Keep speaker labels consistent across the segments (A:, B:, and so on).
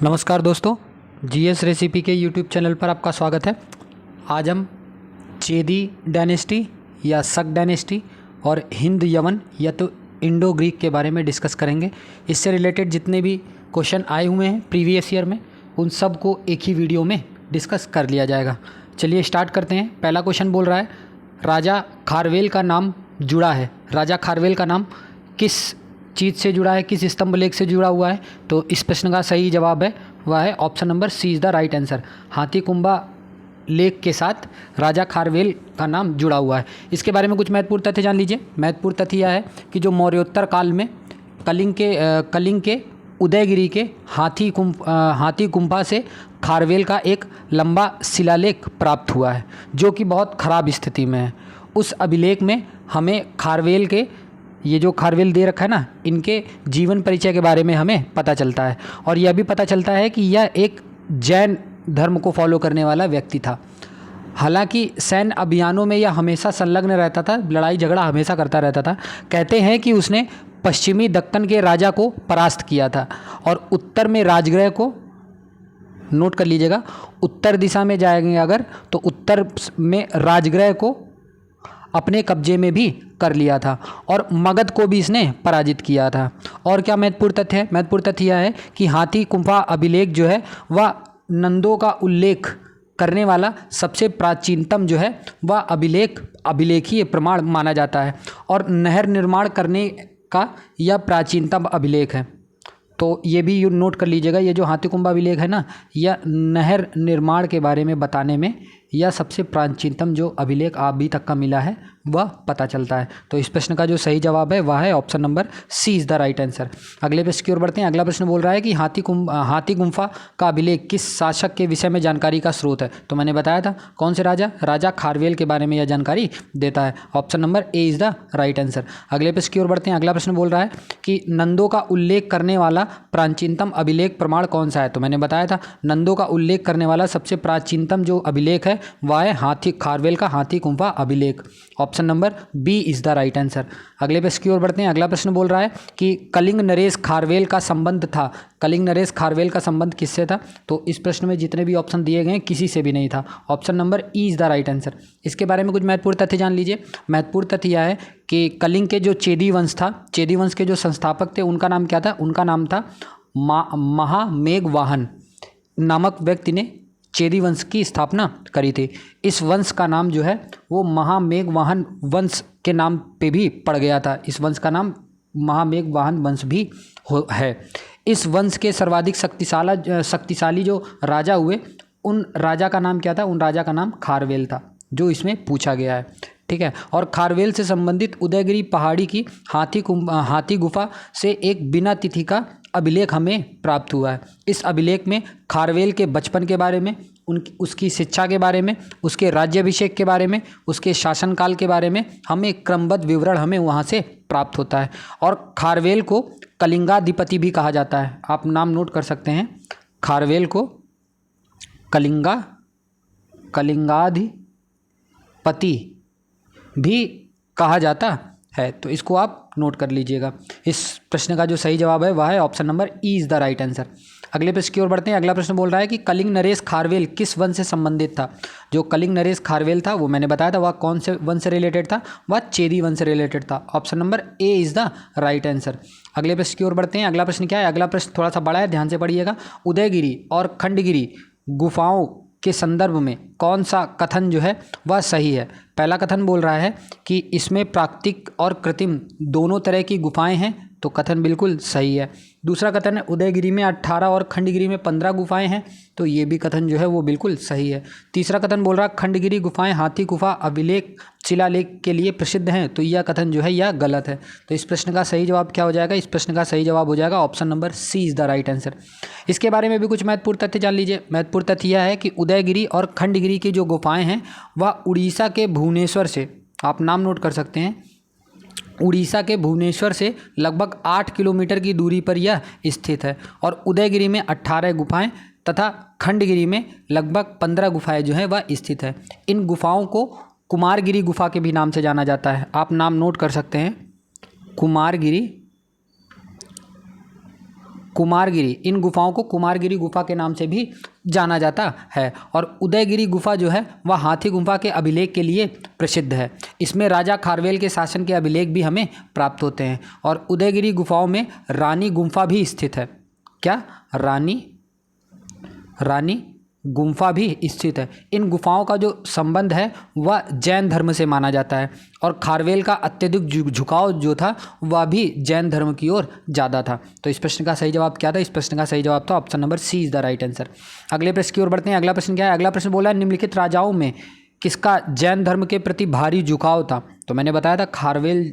A: नमस्कार दोस्तों, GS recipe के यूट्यूब चैनल पर आपका स्वागत है। आज हम चेदी डायनेस्टी या शक डायनेस्टी और हिंद यवन या तो इंडो ग्रीक के बारे में डिस्कस करेंगे। इससे रिलेटेड जितने भी क्वेश्चन आए हुए हैं प्रीवियस ईयर में, उन सब को एक ही वीडियो में डिस्कस कर लिया जाएगा। चलिए स्टार्ट करते हैं। पहला क्वेश्चन बोल रहा है, राजा खारवेल का नाम जुड़ा है। राजा खारवेल का नाम किस चीज़ से जुड़ा है, किस स्तंभ लेख से जुड़ा हुआ है? तो इस प्रश्न का सही जवाब है वह है option number C is the right answer. Hathigumpha लेख के साथ राजा खारवेल का नाम जुड़ा हुआ है। इसके बारे में कुछ महत्वपूर्ण तथ्य जान लीजिए। महत्वपूर्ण तथ्य यह है कि जो मौर्योत्तर काल में कलिंग के उदयगिरी के हाथीकुंभा से खारवेल का एक लंबा शिलालेख प्राप्त हुआ है, जो कि बहुत ख़राब स्थिति में है। उस अभिलेख में हमें खारवेल के, ये जो खारवेल दे रखा है ना, इनके जीवन परिचय के बारे में हमें पता चलता है। और यह भी पता चलता है कि यह एक जैन धर्म को फॉलो करने वाला व्यक्ति था। हालांकि सैन्य अभियानों में यह हमेशा संलग्न रहता था, लड़ाई झगड़ा हमेशा करता रहता था। कहते हैं कि उसने पश्चिमी दक्कन के राजा को परास्त किया था और उत्तर में राजगृह को, नोट कर लीजिएगा, उत्तर दिशा में जाएंगे अगर तो उत्तर में राजगृह को अपने कब्जे में भी कर लिया था और मगध को भी इसने पराजित किया था। और क्या महत्वपूर्ण तथ्य है? महत्वपूर्ण तथ्य यह है कि हाथीकुंभा अभिलेख जो है वह नंदों का उल्लेख करने वाला सबसे प्राचीनतम जो है वह अभिलेखीय प्रमाण माना जाता है और नहर निर्माण करने का यह प्राचीनतम अभिलेख है। तो ये भी नोट कर लीजिएगा, ये जो हाथीकुंभा अभिलेख है ना, यह नहर निर्माण के बारे में बताने में यह सबसे प्राचीनतम जो अभिलेख अभी तक का मिला है वह पता चलता है। तो इस प्रश्न का जो सही जवाब है वह है option number C is the right answer. अगले प्रश्न की ओर बढ़ते हैं। अगला प्रश्न बोल रहा है कि हाथीगुम्फा का अभिलेख किस शासक के विषय में जानकारी का स्रोत है? तो मैंने बताया था कौन से राजा खारवेल के बारे में यह जानकारी देता है। Option number A is the right answer. अगले प्रश्न की ओर बढ़ते हैं। अगला प्रश्न बोल रहा है कि नंदों का उल्लेख करने वाला प्राचीनतम अभिलेख प्रमाण कौन सा है? तो मैंने बताया था नंदों का उल्लेख करने वाला सबसे प्राचीनतम जो अभिलेख है वह है खारवेल का हाथीगुम्फा अभिलेख। Option number B is the right answer. अगले प्रश्न की ओर बढ़ते हैं। अगला प्रश्न बोल रहा है कि कलिंग नरेश खारवेल का संबंध था। कलिंग नरेश खारवेल का संबंध किससे था? तो इस प्रश्न में जितने भी ऑप्शन दिए गए हैं किसी से भी नहीं था। Option number E is the right answer. इसके बारे में कुछ महत्वपूर्ण तथ्य जान लीजिए। महत्वपूर्ण तथ्य यह है कि कलिंग के जो चेदी वंश था, चेदी वंश के जो संस्थापक थे उनका नाम क्या था? उनका नाम था महामेघवाहन नामक व्यक्ति ने चेदी वंश की स्थापना करी थी। इस वंश का नाम जो है वो महामेघवाहन वंश के नाम पे भी पड़ गया था। इस वंश का नाम महामेघवाहन वंश भी है। इस वंश के सर्वाधिक शक्तिशाली जो राजा हुए, उन राजा का नाम क्या था? उन राजा का नाम खारवेल था, जो इसमें पूछा गया है। ठीक है। और खारवेल से संबंधित उदयगिरी पहाड़ी की हाथी गुफा से एक बिना तिथि का अभिलेख हमें प्राप्त हुआ है। इस अभिलेख में खारवेल के बचपन के बारे में, उसकी शिक्षा के बारे में, उसके राज्याभिषेक के बारे में, उसके शासनकाल के बारे में हमें क्रमबद्ध विवरण हमें वहाँ से प्राप्त होता है। और खारवेल को कलिंगाधिपति भी कहा जाता है। आप नाम नोट कर सकते हैं। खारवेल को कलिंगाधिपति भी कहा जाता है। तो इसको आप नोट कर लीजिएगा। इस प्रश्न का जो सही जवाब है वह है option number E is the right answer. अगले प्रश्न की ओर बढ़ते हैं। अगला प्रश्न बोल रहा है कि कलिंग नरेश खारवेल किस वंश से संबंधित था? जो कलिंग नरेश खारवेल था वो मैंने बताया था वह कौन से वंश से रिलेटेड था? वह चेदी वंश से रिलेटेड था। Option number A is the right answer. अगले प्रश्न की ओर बढ़ते हैं। अगला प्रश्न क्या है? अगला प्रश्न थोड़ा सा बड़ा है, ध्यान से पढ़िएगा। उदयगिरी और खंडगिरी गुफाओं के संदर्भ में कौन सा कथन जो है वह सही है? पहला कथन बोल रहा है कि इसमें प्राकृतिक और कृत्रिम दोनों तरह की गुफाएं हैं, तो कथन बिल्कुल सही है। दूसरा कथन है उदयगिरी में 18 और खंडगिरी में 15 गुफाएं हैं, तो ये भी कथन जो है वो बिल्कुल सही है। तीसरा कथन बोल रहा है खंडगिरी गुफाएं हाथी गुफा अभिलेख शिलालेख के लिए प्रसिद्ध हैं, तो यह कथन जो है यह गलत है। तो इस प्रश्न का सही जवाब क्या हो जाएगा? इस प्रश्न का सही जवाब हो जाएगा option number C is the right answer. इसके बारे में भी कुछ महत्वपूर्ण तथ्य जान लीजिए। महत्वपूर्ण तथ्य यह है कि उदयगिरी और खंडगिरी की जो गुफाएं हैं वह उड़ीसा के भुवनेश्वर से, आप नाम नोट कर सकते हैं, उड़ीसा के भुवनेश्वर से लगभग 8 किलोमीटर की दूरी पर यह स्थित है। और उदयगिरी में 18 गुफाएं तथा खंडगिरी में लगभग 15 गुफाएं जो है वह स्थित है। इन गुफाओं को कुमारगिरी गुफा के भी नाम से जाना जाता है। आप नाम नोट कर सकते हैं, कुमारगिरी कुमारगिरी, इन गुफाओं को कुमारगिरी गुफा के नाम से भी जाना जाता है। और उदयगिरी गुफा जो है वह हाथी गुफा के अभिलेख के लिए प्रसिद्ध है। इसमें राजा खारवेल के शासन के अभिलेख भी हमें प्राप्त होते हैं। और उदयगिरी गुफाओं में रानी गुफा भी स्थित है। क्या? रानी गुफा भी स्थित है। इन गुफाओं का जो संबंध है वह जैन धर्म से माना जाता है। और खारवेल का अत्यधिक झुकाव जो था वह भी जैन धर्म की ओर ज़्यादा था। तो इस प्रश्न का सही जवाब क्या था? इस प्रश्न का सही जवाब था option number C is the right answer. अगले प्रश्न की ओर बढ़ते हैं। अगला प्रश्न क्या है? अगला प्रश्न बोला है निम्नलिखित राजाओं में किसका जैन धर्म के प्रति भारी झुकाव था? तो मैंने बताया था खारवेल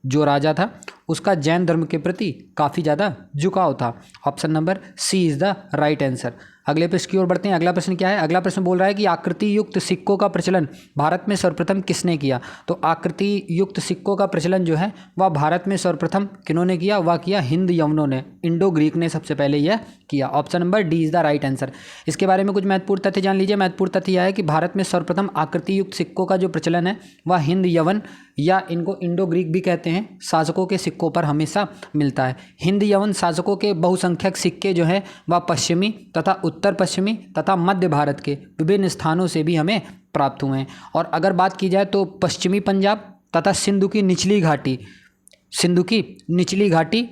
A: जो राजा था उसका जैन धर्म के प्रति काफ़ी ज़्यादा झुकाव था। Option number C is the right answer. अगले प्रश्न की ओर बढ़ते हैं। अगला प्रश्न क्या है? अगला प्रश्न बोल रहा है कि आकृति युक्त सिक्कों का प्रचलन भारत में सर्वप्रथम किसने किया? तो आकृति युक्त सिक्कों का प्रचलन जो है वह भारत में सर्वप्रथम किन्होंने किया? वह किया हिंद यवनों ने, इंडो ग्रीक ने सबसे पहले यह किया। Option number D is the right answer. इसके बारे में कुछ महत्वपूर्ण तथ्य जान लीजिए। महत्वपूर्ण तथ्य यह है कि भारत में सर्वप्रथम आकृति युक्त सिक्कों का जो प्रचलन है वह हिंद यवन या इनको इंडो ग्रीक भी कहते हैं शासकों के सिक्कों पर हमेशा मिलता है। हिंद यवन शासकों के बहुसंख्यक सिक्के जो हैं वह पश्चिमी तथा उत्तर पश्चिमी तथा मध्य भारत के विभिन्न स्थानों से भी हमें प्राप्त हुए हैं। और अगर बात की जाए तो पश्चिमी पंजाब तथा सिंधु की निचली घाटी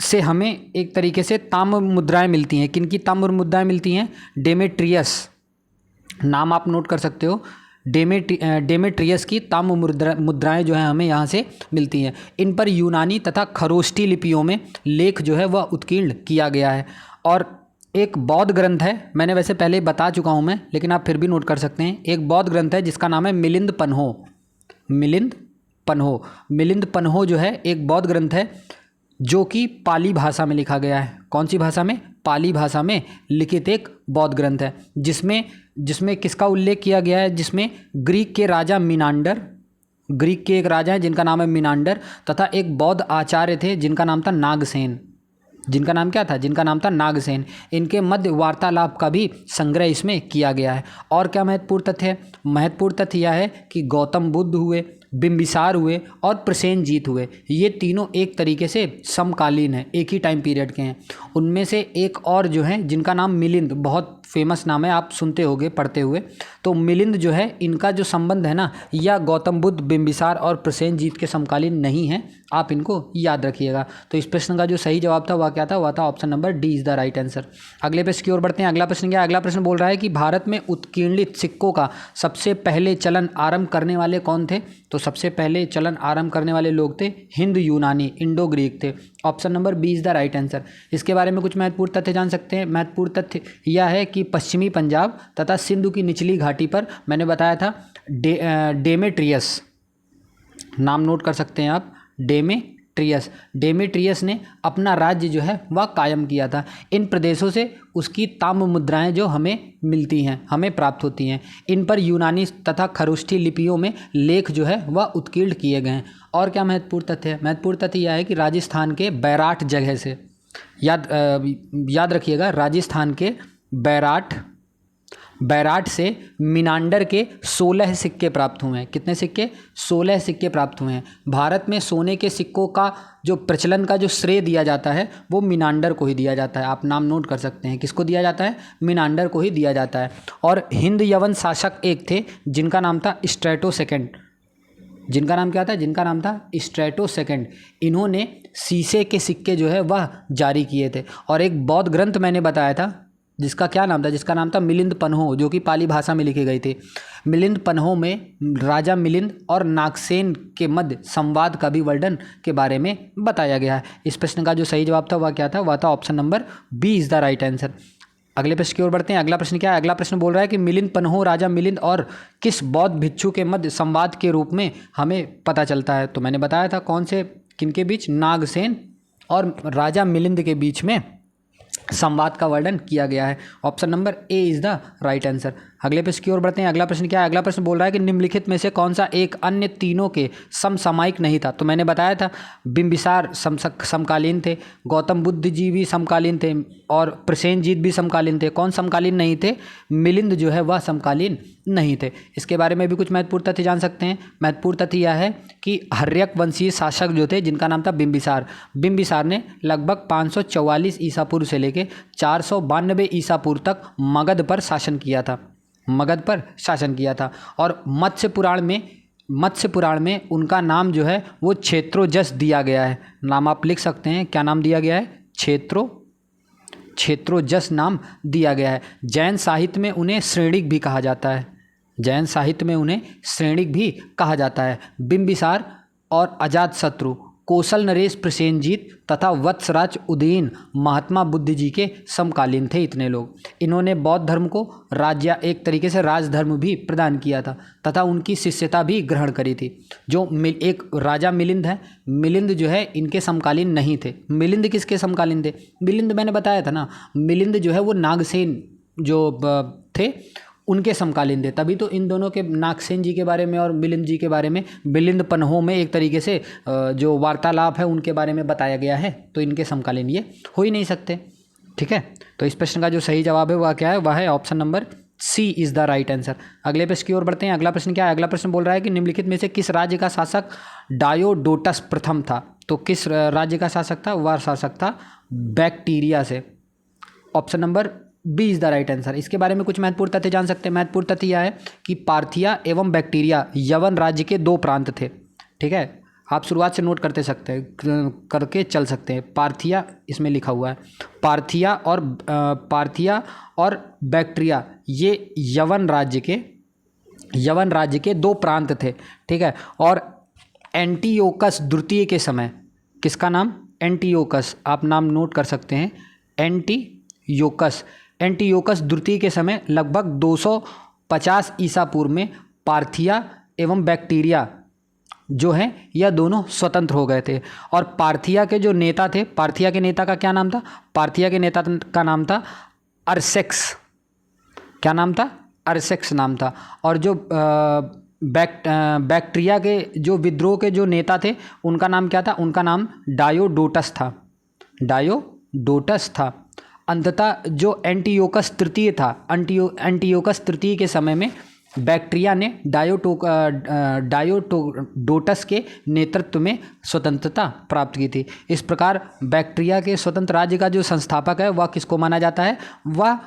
A: से हमें एक तरीके से ताम्र मुद्राएं मिलती हैं। किनकी ताम्र मुद्राएं मिलती हैं? डेमेट्रियस, नाम आप नोट कर सकते हो। डेमेट्रियस की ताम्र मुद्राएं जो है हमें यहाँ से मिलती हैं। इन पर यूनानी तथा खरोष्टी लिपियों में लेख जो है वह उत्कीर्ण किया गया है। और एक बौद्ध ग्रंथ है, मैंने वैसे पहले बता चुका हूँ मैं, लेकिन आप फिर भी नोट कर सकते हैं। एक बौद्ध ग्रंथ है जिसका नाम है मिलिंद पन्हो जो है एक बौद्ध ग्रंथ है जो कि पाली भाषा में लिखा गया है। कौन सी भाषा में? पाली भाषा में लिखित एक बौद्ध ग्रंथ है जिसमें किसका उल्लेख किया गया है? जिसमें ग्रीक के एक राजा हैं जिनका नाम है मिनांडर तथा एक बौद्ध आचार्य थे जिनका नाम था नागसेन। जिनका नाम क्या था? जिनका नाम था नागसेन। इनके मध्य वार्तालाप का भी संग्रह इसमें किया गया है। और क्या महत्वपूर्ण तथ्य है? महत्वपूर्ण तथ्य यह है कि गौतम बुद्ध हुए, बिंबिसार हुए और प्रसेनजीत हुए, ये तीनों एक तरीके से समकालीन हैं, एक ही टाइम पीरियड के हैं। उनमें से एक और जो है जिनका नाम मिलिंद, बहुत फेमस नाम है, आप सुनते होंगे पढ़ते हुए। तो मिलिंद जो है इनका जो संबंध है ना, या गौतम बुद्ध, बिंबिसार और प्रसेनजीत के समकालीन नहीं है, आप इनको याद रखिएगा। तो इस प्रश्न का जो सही जवाब था वह क्या था? वह था option number D is the right answer. अगले प्रश्न की ओर बढ़ते हैं। अगला प्रश्न क्या है? अगला प्रश्न बोल रहा है कि भारत में उत्कीर्णित सिक्कों का सबसे पहले चलन आरंभ करने वाले कौन थे? तो सबसे पहले चलन आरंभ करने वाले लोग थे हिंद यूनानी, इंडो ग्रीक थे। Option number B is the right answer. इसके बारे में कुछ महत्वपूर्ण तथ्य जान सकते हैं। महत्वपूर्ण तथ्य यह है कि पश्चिमी पंजाब तथा सिंधु की निचली घाटी पर मैंने बताया था डेमेट्रियस, नाम नोट कर सकते हैं आप, डेमेट्रियस ने अपना राज्य जो है वह कायम किया था। इन प्रदेशों से उसकी ताम्र मुद्राएं जो हमें मिलती हैं, हमें प्राप्त होती हैं। इन पर यूनानी तथा खरोष्ठी लिपियों में लेख जो है वह उत्कीर्ण किए गए हैं। और क्या महत्वपूर्ण तथ्य है? महत्वपूर्ण तथ्य यह है कि राजस्थान के बैराट जगह से, याद रखिएगा, राजस्थान के बैराट से मिनांडर के 16 सिक्के प्राप्त हुए हैं। कितने सिक्के? 16 सिक्के प्राप्त हुए हैं। भारत में सोने के सिक्कों का जो प्रचलन का जो श्रेय दिया जाता है वो मिनांडर को ही दिया जाता है। आप नाम नोट कर सकते हैं, किसको दिया जाता है? मिनांडर को ही दिया जाता है। और हिंद यवन शासक एक थे जिनका नाम था स्ट्रैटो सेकंड। जिनका नाम क्या था? जिनका नाम था स्ट्रैटो सेकंड। इन्होंने शीशे के सिक्के जो है वह जारी किए थे। और एक बौद्ध ग्रंथ मैंने बताया था जिसका क्या नाम था? जिसका नाम था मिलिंद पन्हो, जो कि पाली भाषा में लिखे गए थे। मिलिंद पन्हो में राजा मिलिंद और नागसेन के मध्य संवाद का भी वर्णन के बारे में बताया गया है। इस प्रश्न का जो सही जवाब था वह क्या था? वह था option number B is the right answer. अगले प्रश्न की ओर बढ़ते हैं। अगला प्रश्न क्या है? अगला प्रश्न बोल रहा है कि मिलिंद पन्हो राजा मिलिंद और किस बौद्ध भिक्षु के मध्य संवाद के रूप में हमें पता चलता है? तो मैंने बताया था कौन से, किनके बीच? नागसेन और राजा मिलिंद के बीच में संवाद का वर्णन किया गया है। Option number A is the right answer. अगले प्रश्न की ओर बढ़ते हैं। अगला प्रश्न क्या है? अगला प्रश्न बोल रहा है कि निम्नलिखित में से कौन सा एक अन्य तीनों के समसामयिक नहीं था? तो मैंने बताया था बिंबिसार समकालीन थे, गौतम बुद्ध जी भी समकालीन थे और प्रसेनजीत भी समकालीन थे। कौन समकालीन नहीं थे? मिलिंद जो है वह समकालीन नहीं थे। इसके बारे में भी कुछ महत्वपूर्ण तथ्य जान सकते हैं। महत्वपूर्ण तथ्य यह है कि हर्यक वंशीय शासक जो थे, जिनका नाम था बिम्बिसार ने लगभग 544 ईसा पूर्व से लेके 492 ईसा पूर्व तक मगध पर शासन किया था। और मत्स्य पुराण में उनका नाम जो है वो क्षेत्रोजस दिया गया है। नाम आप लिख सकते हैं, क्या नाम दिया गया है? क्षेत्रोजस नाम दिया गया है। जैन साहित्य में उन्हें श्रेणिक भी कहा जाता है। बिम्बिसार और अजातशत्रु, कौशल नरेश प्रसेनजीत तथा वत्सराज उदयन महात्मा बुद्ध जी के समकालीन थे। इतने लोग, इन्होंने बौद्ध धर्म को एक तरीके से राजधर्म भी प्रदान किया था तथा उनकी शिष्यता भी ग्रहण करी थी। जो एक राजा मिलिंद है, मिलिंद जो है इनके समकालीन नहीं थे। मिलिंद किसके समकालीन थे? मिलिंद मैंने बताया था ना, मिलिंद जो है वो नागसेन जो थे उनके समकालीन थे। तभी तो इन दोनों के, नागसेन जी के बारे में और मिलिंद जी के बारे में, मिलिंद पन्हों में एक तरीके से जो वार्तालाप है उनके बारे में बताया गया है। तो इनके समकालीन ये हो ही नहीं सकते। ठीक है, तो इस प्रश्न का जो सही जवाब है वह क्या है? वह है option number C is the right answer. अगले प्रश्न की ओर बढ़ते हैं। अगला प्रश्न क्या है? अगला प्रश्न बोल रहा है कि निम्नलिखित में से किस राज्य का शासक डायोडोटस प्रथम था? तो किस राज्य का शासक था? वह शासक था बैक्टीरिया से। Option number B is the right answer. इसके बारे में कुछ महत्वपूर्ण तथ्य जान सकते हैं। महत्वपूर्ण तथ्य यह है कि पार्थिया एवं बैक्टीरिया यवन राज्य के 2 प्रांत थे। ठीक है, आप शुरुआत से नोट करके चल सकते हैं। पार्थिया इसमें लिखा हुआ है। पार्थिया और बैक्टीरिया ये यवन राज्य के 2 प्रांत थे। ठीक है, और एंटियोकस द्वितीय के समय, किसका नाम? एंटियोकस, आप नाम नोट कर सकते हैं। एंटियोकस द्वितीय के समय लगभग 250 ईसा पूर्व में पार्थिया एवं बैक्टीरिया जो है यह दोनों स्वतंत्र हो गए थे। और पार्थिया के जो नेता थे, पार्थिया के नेता का क्या नाम था? पार्थिया के नेता का नाम था अरसेक्स। क्या नाम था? अरसेक्स नाम था। और जो बैक्टीरिया के जो विद्रोह के जो नेता थे उनका नाम क्या था? उनका नाम डायोडोटस था। अंततः जो एंटियोकस तृतीय था, एंटियोकस तृतीय के समय में बैक्टीरिया ने डायोडोटस के नेतृत्व में स्वतंत्रता प्राप्त की थी। इस प्रकार बैक्टीरिया के स्वतंत्र राज्य का जो संस्थापक है वह किसको माना जाता है? वह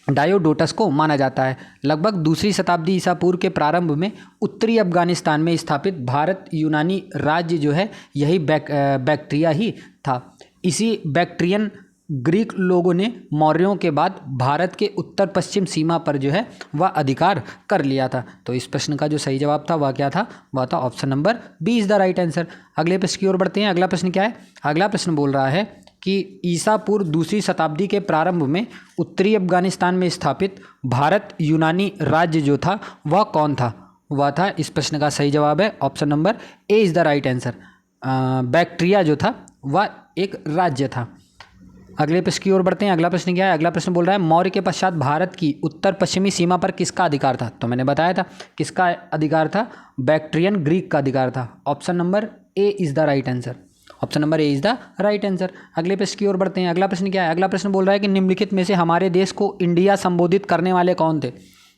A: डायोडोटस को माना जाता है। लगभग 2री शताब्दी ईसा पूर्व के प्रारंभ में उत्तरी अफगानिस्तान में स्थापित भारत यूनानी राज्य जो है यही बैक्टीरिया ही था। इसी बैक्ट्रियन ग्रीक लोगों ने मौर्यों के बाद भारत के उत्तर पश्चिम सीमा पर जो है वह अधिकार कर लिया था। तो इस प्रश्न का जो सही जवाब था वह क्या था? वह था option number B is the right answer. अगले प्रश्न की ओर बढ़ते हैं। अगला प्रश्न क्या है? अगला प्रश्न बोल रहा है कि ईसा पूर्व 2री शताब्दी के प्रारंभ में उत्तरी अफगानिस्तान में स्थापित भारत यूनानी राज्य जो था वह कौन था? वह था, इस प्रश्न का सही जवाब है option number A is the right answer. Bactria जो था वह एक राज्य था। अगले प्रश्न की ओर बढ़ते हैं। अगला प्रश्न क्या है? अगला प्रश्न बोल रहा है मौर्य के पश्चात भारत की उत्तर पश्चिमी सीमा पर किसका अधिकार था? तो मैंने बताया था किसका अधिकार था? बैक्ट्रियन ग्रीक का अधिकार था। Option number A is the right answer. Option number A is the right answer. अगले प्रश्न की ओर बढ़ते हैं। अगला प्रश्न क्या है? अगला प्रश्न बोल रहा है कि निम्नलिखित में से हमारे देश को इंडिया संबोधित करने वाले कौन थे?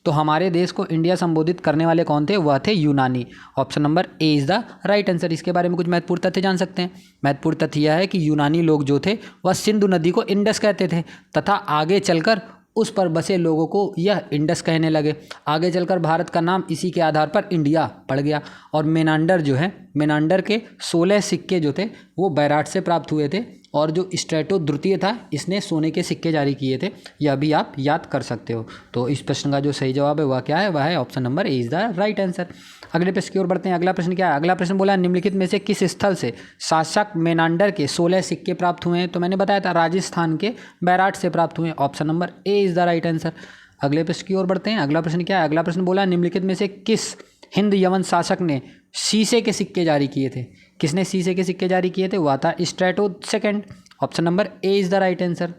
A: तो हमारे देश को इंडिया संबोधित करने वाले कौन थे? वह थे यूनानी। Option number A is the right answer. इसके बारे में कुछ महत्वपूर्ण तथ्य जान सकते हैं। महत्वपूर्ण तथ्य यह है कि यूनानी लोग जो थे वह सिंधु नदी को इंडस कहते थे तथा आगे चलकर उस पर बसे लोगों को यह इंडस कहने लगे। आगे चलकर भारत का नाम इसी के आधार पर इंडिया पड़ गया। और मेनांडर जो है, मेनांडर के 16 सिक्के जो थे वो बैराट से प्राप्त हुए थे। और जो स्ट्रेटो द्वितीय था इसने सोने के सिक्के जारी किए थे। यह भी आप याद कर सकते हो। तो इस प्रश्न का जो सही जवाब है वह क्या है? वह है option number A is the right answer. अगले प्रश्न की ओर बढ़ते हैं। अगला प्रश्न क्या है? अगला प्रश्न बोला निम्नलिखित में से किस स्थल से शासक मेनांडर के 16 सिक्के प्राप्त हुए हैं? तो मैंने बताया था राजस्थान के बैराट से प्राप्त हुए हैं। Option number A is the right answer. अगले प्रश्न की ओर बढ़ते हैं। अगला प्रश्न क्या है? अगला प्रश्न बोला निम्नलिखित में से किस हिंद यवन शासक ने शीशे के सिक्के जारी किए थे? किसने शीशे के सिक्के जारी किए थे? वह था strato second. Option number A is the right answer.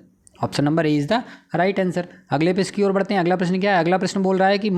A: Option number A is the right answer. अगले प्रश्न की ओर बढ़ते हैं। अगला प्रश्न क्या है? अगला प्रश्न बोल रहा है कि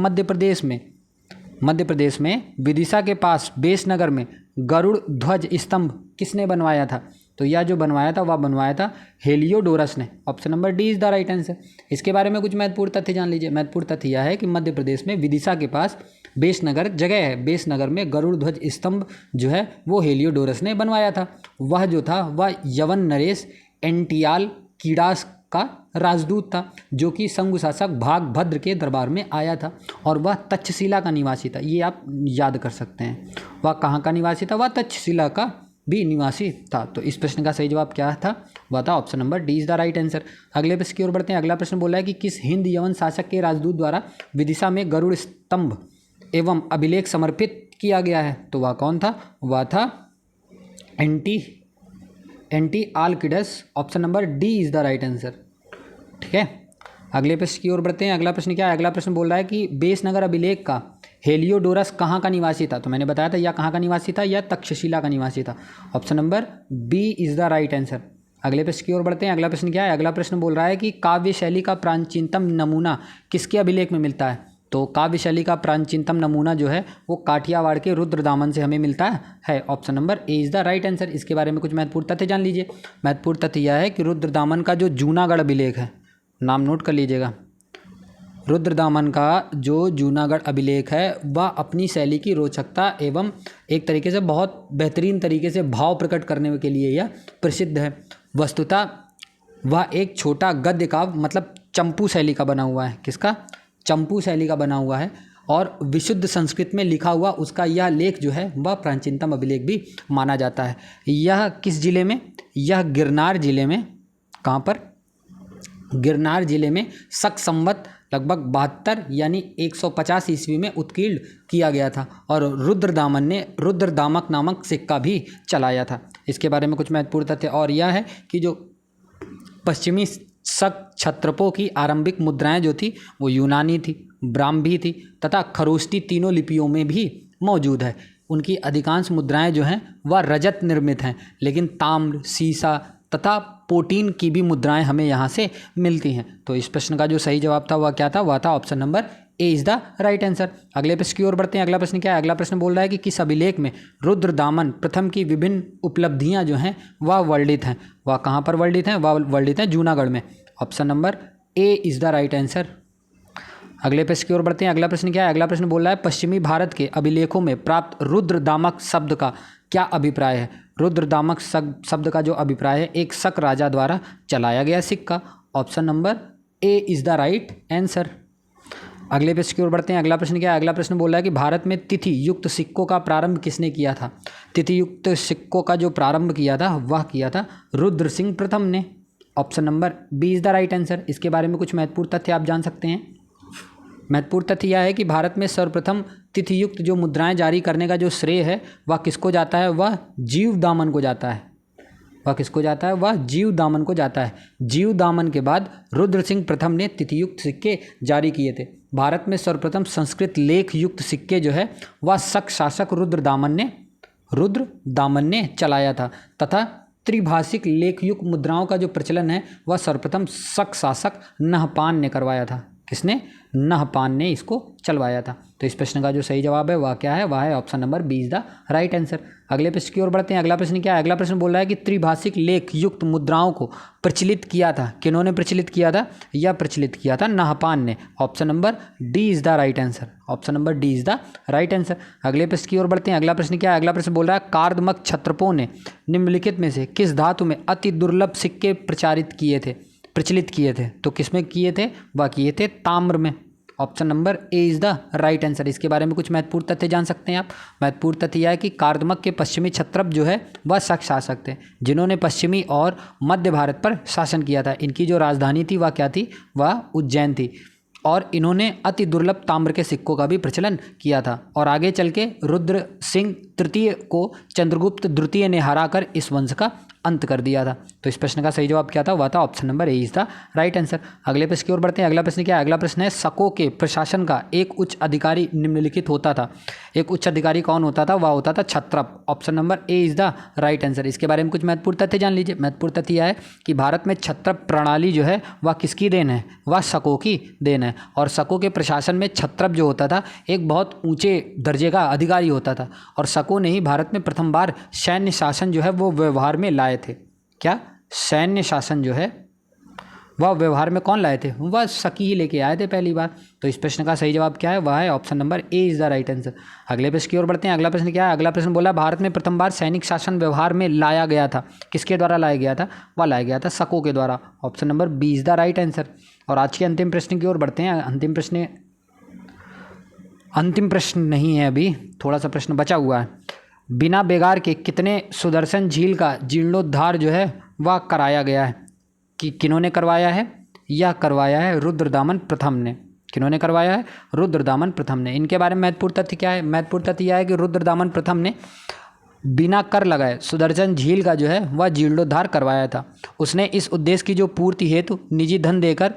A: मध्य प्रदेश में विदिशा के पास बेस नगर में गरुड़ ध्वज स्तंभ किसने बनवाया था? तो यह जो बनवाया था वह बनवाया था हेलियोडोरस ने। Option number D is the right answer. इसके बारे में कुछ महत्वपूर्ण तथ्य जान लीजिए। महत्वपूर्ण तथ्य यह है कि मध्य प्रदेश में विदिशा के पास बेसनगर जगह है, बेसनगर में गरुड़ ध्वज स्तंभ जो है वो हेलियोडोरस ने बनवाया था। वह जो था वह यवन नरेश एंटियाल कीडास का राजदूत था, जो कि संघ शासक भागभद्र के दरबार में आया था और वह तक्षशिला का निवासी था। ये आप याद कर सकते हैं। वह कहाँ का निवासी था? वह तक्षशिला का भी निवासी था। तो इस प्रश्न का सही जवाब क्या था? वह था option number D is the right answer. अगले प्रश्न की ओर बढ़ते हैं। अगला प्रश्न बोला है कि किस हिंद यवन शासक के राजदूत द्वारा विदिशा में गरुड़ स्तंभ एवं अभिलेख समर्पित किया गया है? तो वह कौन था? वह था Antialcidas. Option number D is the right answer. ठीक है, अगले प्रश्न की ओर बढ़ते हैं। अगला प्रश्न क्या है? अगला प्रश्न बोल रहा है कि बेसनगर अभिलेख का हेलियोडोरस कहाँ का निवासी था? तो मैंने बताया था यह कहाँ का निवासी था, यह तक्षशिला का निवासी था। Option number B is the right answer. अगले प्रश्न की ओर बढ़ते हैं। अगला प्रश्न क्या है? अगला प्रश्न बोल रहा है कि काव्य शैली का प्राचीनतम नमूना किसके अभिलेख में मिलता है? तो काव्य शैली का प्राचीनतम नमूना जो है वो काठियावाड़ के रुद्रदामन से हमें मिलता है। Option number A is the right answer. इसके बारे में कुछ महत्वपूर्ण तथ्य जान लीजिए। महत्वपूर्ण तथ्य यह है कि रुद्रदामन का जो जूनागढ़ अभिलेख है, नाम नोट कर लीजिएगा, रुद्रदामन का जो जूनागढ़ अभिलेख है वह अपनी शैली की रोचकता एवं एक तरीके से बहुत बेहतरीन तरीके से भाव प्रकट करने के लिए यह प्रसिद्ध है। वस्तुतः वह एक छोटा गद्य काव्य मतलब चंपू शैली का बना हुआ है। किसका? चंपू शैली का बना हुआ है और विशुद्ध संस्कृत में लिखा हुआ उसका यह लेख जो है वह प्राचीनतम अभिलेख भी माना जाता है। यह किस जिले में? यह गिरनार जिले में। कहाँ पर? गिरनार जिले में शक संवत लगभग 72 यानी 150 ईस्वी में उत्कीर्ण किया गया था और रुद्रदामन ने रुद्रदामक नामक सिक्का भी चलाया था। इसके बारे में कुछ महत्वपूर्ण तथ्य और यह है कि जो पश्चिमी शक क्षत्रपों की आरंभिक मुद्राएं जो थी वो यूनानी थी, ब्राह्मी थी तथा खरोष्टी तीनों लिपियों में भी मौजूद है। उनकी अधिकांश मुद्राएं जो हैं वह रजत निर्मित हैं, लेकिन ताम्र, सीसा तथा पोटीन की भी मुद्राएं हमें यहाँ से मिलती हैं। तो इस प्रश्न का जो सही जवाब था वह क्या था? वह था option number A is the right answer. अगले प्रश्न की ओर बढ़ते हैं। अगला प्रश्न क्या है? अगला प्रश्न बोल रहा है कि किस अभिलेख में रुद्रदामन प्रथम की विभिन्न उपलब्धियां जो हैं वह वर्णित हैं? वह कहाँ पर वर्णित हैं? वह वर्णित हैं जूनागढ़ में। Option number A is the right answer. अगले प्रश्न की ओर बढ़ते हैं। अगला प्रश्न क्या है? अगला प्रश्न बोल रहा है पश्चिमी भारत के अभिलेखों में प्राप्त रुद्रदामक शब्द का क्या अभिप्राय है? रुद्रदामक शब्द का जो अभिप्राय है एक शक राजा द्वारा चलाया गया सिक्का। Option number A is the right answer. अगले प्रश्न की ओर बढ़ते हैं। अगला प्रश्न क्या है? अगला प्रश्न बोल रहा है कि भारत में तिथि युक्त सिक्कों का प्रारंभ किसने किया था? तिथि युक्त सिक्कों का जो प्रारंभ किया था वह किया था रुद्र सिंह प्रथम ने। Option number B is the right answer. इसके बारे में कुछ महत्वपूर्ण तथ्य आप जान सकते हैं। महत्वपूर्ण तथ्य यह है कि भारत में सर्वप्रथम तिथि युक्त जो मुद्राएं जारी करने का जो श्रेय है वह किसको जाता है? वह जीवदामन को जाता है। वह किसको जाता है? वह जीवदामन को जाता है। जीवदामन के बाद रुद्र सिंह प्रथम ने तिथि युक्त सिक्के जारी किए थे। भारत में सर्वप्रथम संस्कृत लेख युक्त सिक्के जो है वह शक शासक रुद्रदामन ने चलाया था तथा त्रिभाषिक लेख युक्त मुद्राओं का जो प्रचलन है वह सर्वप्रथम शक शासक नहपान ने करवाया था। किसने? नहपान ने इसको चलवाया था। तो इस प्रश्न का जो सही जवाब है वह क्या है? वह है option number B is the right answer. अगले प्रश्न की ओर बढ़ते हैं। अगला प्रश्न क्या है? अगला प्रश्न बोल रहा है कि त्रिभाषिक लेख युक्त मुद्राओं को प्रचलित किया था। किन्होंने प्रचलित किया था? यह प्रचलित किया था नहपान ने। Option number D is the right answer. Option number D is the right answer. अगले प्रश्न की ओर बढ़ते हैं। अगला प्रश्न क्या है? अगला प्रश्न बोल रहा है कार्दमक क्षत्रपों ने निम्नलिखित में से किस धातु में अति दुर्लभ सिक्के प्रचलित किए थे? तो किसमें किए थे? वह किए थे ताम्र में। Option number A is the right answer. इसके बारे में कुछ महत्वपूर्ण तथ्य जान सकते हैं आप। महत्वपूर्ण तथ्य यह है कि कार्दमक के पश्चिमी क्षत्रप जो है वह शक शासक थे जिन्होंने पश्चिमी और मध्य भारत पर शासन किया था। इनकी जो राजधानी थी वह क्या थी? वह उज्जैन थी और इन्होंने अति दुर्लभ ताम्र के सिक्कों का भी प्रचलन किया था और आगे चल के रुद्र सिंह तृतीय को चंद्रगुप्त द्वितीय ने हराकर इस वंश का अंत कर दिया था। तो इस प्रश्न का सही जवाब क्या था? वह था option number A is the right answer. अगले प्रश्न की ओर बढ़ते हैं। अगला प्रश्न क्या है? अगला प्रश्न है शकों के प्रशासन का एक उच्च अधिकारी निम्नलिखित होता था। एक उच्च अधिकारी कौन होता था? वह होता था क्षत्रप। Option number A is the right answer. इसके बारे में कुछ महत्वपूर्ण तथ्य जान लीजिए। महत्वपूर्ण तथ्य यह है कि भारत में क्षत्रप प्रणाली जो है वह किसकी देन है? वह शकों की देन है और शकों के प्रशासन में क्षत्रप जो होता था एक बहुत ऊंचे दर्जे का अधिकारी होता था और शकों ने ही भारत में प्रथम बार सैन्य शासन जो है वो व्यवहार में लाए थे। क्या सैन्य शासन जो है वह व्यवहार में कौन लाए थे? वह शकी ही लेके आए थे पहली बार। तो इस प्रश्न का सही जवाब क्या है? वह है option number A is the right answer. अगले प्रश्न की ओर बढ़ते हैं। अगला प्रश्न क्या है? अगला प्रश्न बोला भारत में प्रथम बार सैनिक शासन व्यवहार में लाया गया था। किसके द्वारा लाया गया था? वह लाया गया था शकों के द्वारा। Option number B is the right answer. और आज के अंतिम प्रश्न की ओर बढ़ते हैं। अंतिम प्रश्न नहीं है, अभी थोड़ा सा प्रश्न बचा हुआ है। बिना बेगार के कितने सुदर्शन झील का जीर्णोद्धार जो है वह कराया गया है? कि किन्होंने करवाया है? यह करवाया है रुद्रदामन प्रथम ने। किन्होंने करवाया है? रुद्रदामन प्रथम ने। इनके बारे में महत्वपूर्ण तथ्य क्या है? महत्वपूर्ण तथ्य यह है कि रुद्रदामन प्रथम ने बिना कर लगाए सुदर्शन झील का जो है वह जीर्णोद्धार करवाया था। उसने इस उद्देश्य की जो पूर्ति हेतु निजी धन देकर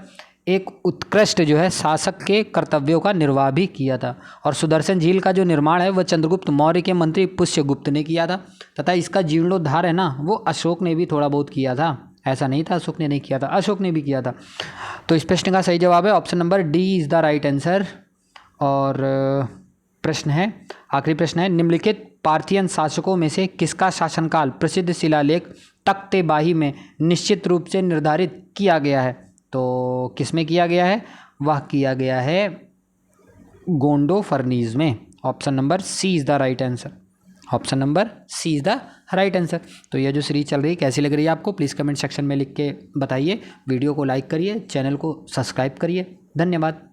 A: एक उत्कृष्ट जो है शासक के कर्तव्यों का निर्वाह भी किया था। और सुदर्शन झील का जो निर्माण है वह चंद्रगुप्त मौर्य के मंत्री पुष्यगुप्त ने किया था, तथा इसका जीर्णोद्धार है ना वो अशोक ने भी थोड़ा बहुत किया था। ऐसा नहीं था अशोक ने नहीं किया था, अशोक ने भी किया था। तो इस प्रश्न का सही जवाब है option number D is the right answer. और प्रश्न है, आखिरी प्रश्न है, निम्नलिखित पार्थियन शासकों में से किसका शासनकाल प्रसिद्ध शिलालेख तख्तेबाही में निश्चित रूप से निर्धारित किया गया है? तो किस में किया गया है? वह किया गया है गोंडो फर्नीज में। Option number C is the right answer. Option number C is the right answer. तो यह जो सीरीज चल रही है कैसी लग रही है आपको, प्लीज़ कमेंट सेक्शन में लिख के बताइए। वीडियो को लाइक करिए, चैनल को सब्सक्राइब करिए। धन्यवाद।